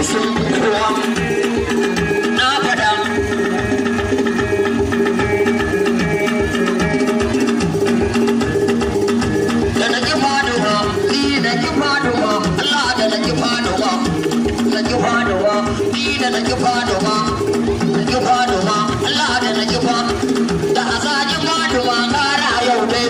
sun kowa na faɗa da na ki faduwa ni na ki faduwa Allah da na ki faduwa na ki faduwa ni da na ki faduwa na ki faduwa Allah da na ki fa da azaji faduwa ƙara yau dai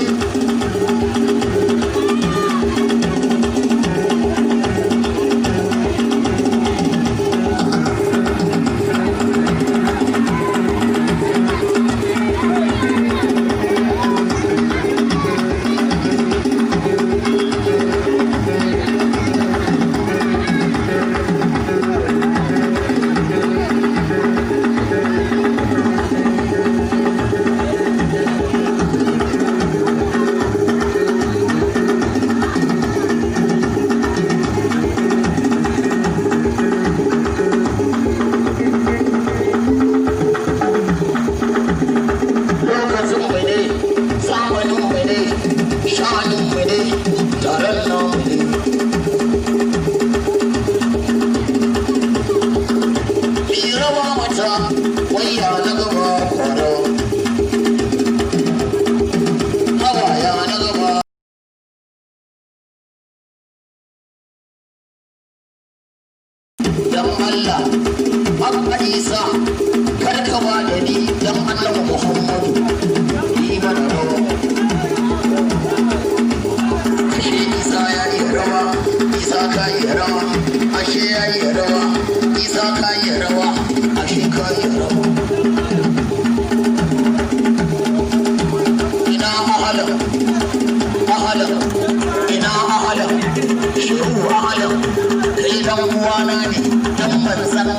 dan Allah Abba Isa karkaba da ni dan Allah Muhammadu ni mana rawa ashe Isa ya yi rawa Isa ka yi rawa ashe ya yi rawa Isa ka yi rawa ashe ka yi rawa ina ahalan ina ahalan shiru ahalan kai dan uwana ne dan manzan